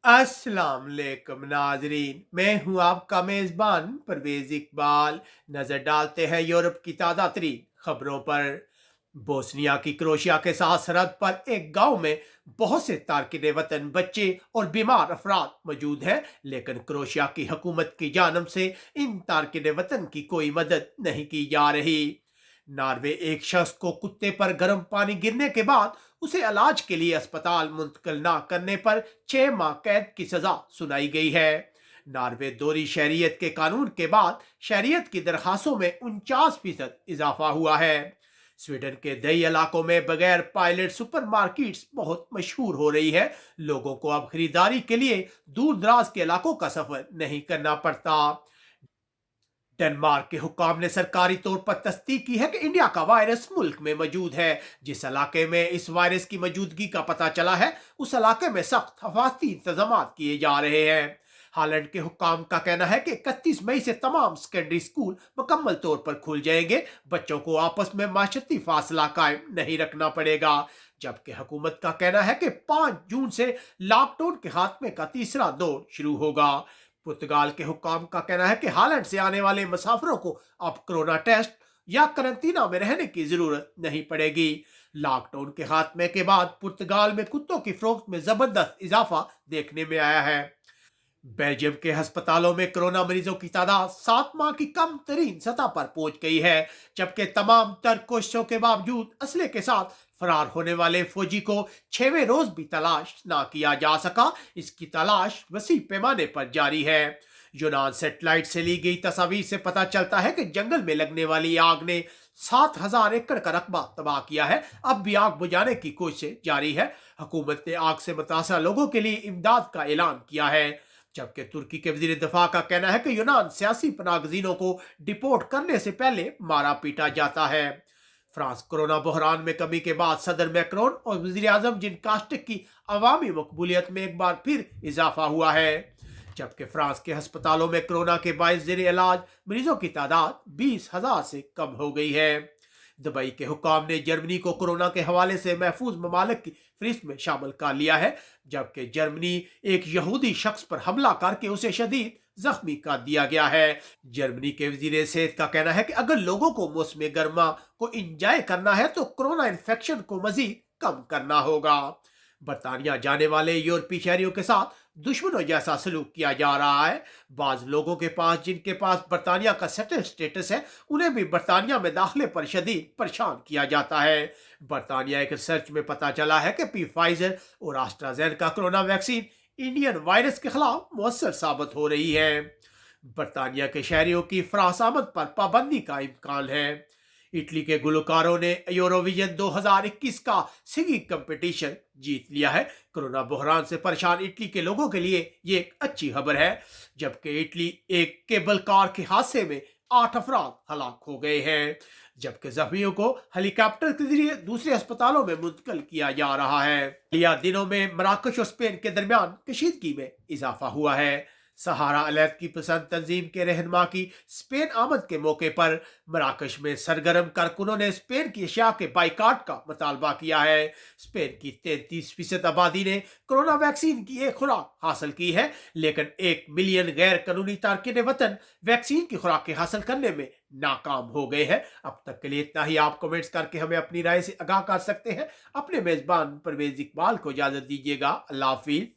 अस्सलाम वालेकुम नाजरीन, मैं हूं आपका मेज़बान परवेज़ इकबाल। नज़र डालते हैं यूरोप की ताज़ा तरीन खबरों पर। बोस्निया की क्रोशिया के साथ सरहद पर एक गांव में बहुत से तारकिन वतन, बच्चे और बीमार अफराद मौजूद हैं, लेकिन क्रोशिया की हुकूमत की जानब से इन तारकिन वतन की कोई मदद नहीं की जा रही। नॉर्वे एक शख्स को कुत्ते पर गर्म पानी गिरने के बाद उसे इलाज के लिए अस्पताल मुंतकिल न करने पर 6 माह कैद की सजा सुनाई गई है। नॉर्वे दोहरी शहरियत के कानून के बाद शहरियत की दरखास्तों में 49% इजाफा हुआ है। स्वीडन के दही इलाकों में बगैर पायलट सुपरमार्केट्स बहुत मशहूर हो रही है। लोगों को अब खरीदारी के लिए दूर दराज के इलाकों का सफर नहीं करना पड़ता। डेनमार्क के हुक्काम ने सरकारी तौर पर तस्दीक की है कि इंडिया का वायरस मुल्क में मौजूद है। जिस इलाके में इस वायरस की मौजूदगी का पता चला है, उस इलाके में सख्त हिफाजती इंतजाम किए जा रहे हैं। हालैंड के हुक्काम का कहना है कि 31 मई से तमाम सेकेंडरी स्कूल मुकम्मल तौर पर खुल जाएंगे। बच्चों को आपस में माशरती फासला कायम नहीं रखना पड़ेगा। जबकि हुकूमत का कहना है कि 5 जून से लॉकडाउन के खात्मे का तीसरा दौर शुरू होगा। पुर्तगाल के हुक्काम का कहना है कि हालैंड से आने वाले मुसाफिरों को अब कोरोना टेस्ट या करंतना में रहने की जरूरत नहीं पड़ेगी। लॉकडाउन के खात्मे के बाद पुर्तगाल में कुत्तों की फरोख्त में जबरदस्त इजाफा देखने में आया है। बेल्जियम के अस्पतालों में कोरोना मरीजों की तादाद 7 माह की कम तरीन सतह पर पहुंच गई है, जबकि तमाम तर कोशिशों के बावजूद असले के साथ फरार होने वाले फौजी को 6वें रोज भी तलाश ना किया जा सका। इसकी तलाश वसी पैमाने पर जारी है। यूनान सेटेलाइट से ली गई तस्वीर से पता चलता है कि जंगल में लगने वाली आग ने 7,000 एकड़ का रकबा तबाह किया है। अब भी आग बुझाने की कोशिश जारी है। हुकूमत ने आग से मुतासरा लोगों के लिए इमदाद का ऐलान किया है। जबकि तुर्की के वजीर दिफा का कहना है कि यूनान सियासी पनागजीनों को डिपोर्ट करने से पहले मारा पीटा जाता है। फ्रांस कोरोना बहरान में कमी के बाद सदर मैक्रोन और वजीर आजम जीन कास्टेक की अवामी मकबूलियत में एक बार फिर इजाफा हुआ है। जबकि फ्रांस के अस्पतालों में कोरोना के बायस जेर इलाज मरीजों की तादाद 20,000 से कम हो गई है। दुबई के हुक्काम ने जर्मनी को कोरोना के हवाले से महफूज ममालिक की फहरिस्त में शामिल कर लिया है, जबकि जर्मनी एक यहूदी शख्स पर हमला करके उसे शदीद जख्मी कर दिया गया है। जर्मनी के वजीर सेहत का कहना है कि अगर लोगों को मौसम गर्मा को इंजॉय करना है तो कोरोना इन्फेक्शन को मजीद कम करना होगा। बरतानिया जाने वाले यूरोपीय शहरियों के साथ दुश्मनों जैसा सलूक किया जा रहा है। बाज लोगों के पास जिनके पास बरतानिया का सेटल स्टेटस है, उन्हें भी बरतानिया में दाखिले पर शदीद परेशान किया जाता है। बरतानिया एक रिसर्च में पता चला है कि फाइजर और AstraZeneca corona vaccine Indian virus के खिलाफ मुअस्सर साबित हो रही है। बरतानिया के शहरियों की फ्रांस आमद पर पाबंदी का इम्कान है। इटली के गुलकारों ने यूरोविजन 2021 का सिंगिंग कंपटीशन जीत लिया है। कोरोना बहरान से परेशान इटली के लोगों के लिए ये एक अच्छी खबर है। जबकि इटली एक केबल कार के हादसे में 8 अफराद हलाक हो गए हैं, जबकि जख्मियों को हेलीकॉप्टर के जरिए दूसरे अस्पतालों में मुंतकिल किया जा रहा है। हालिया दिनों में मराकश और स्पेन के दरमियान कशीदगी में इजाफा हुआ है। सहारा अलैदगी पसंद तंजीम के रहनुमा की स्पेन आमद के मौके पर मराकश में सरगर्म कारकुनों ने स्पेन की अशिया के बाइकाट का मुतालबा किया है। स्पेन की 33% आबादी ने कोरोना वैक्सीन की एक खुराक हासिल की है, लेकिन 1 मिलियन गैर कानूनी तारकिन वतन वैक्सीन की खुराक हासिल करने में नाकाम हो गए हैं। अब तक के लिए इतना ही। आप कमेंट्स करके हमें अपनी राय से आगाह कर सकते हैं। अपने मेजबान परवेज इकबाल को इजाजत दीजिएगा। अल्लाह हाफिज।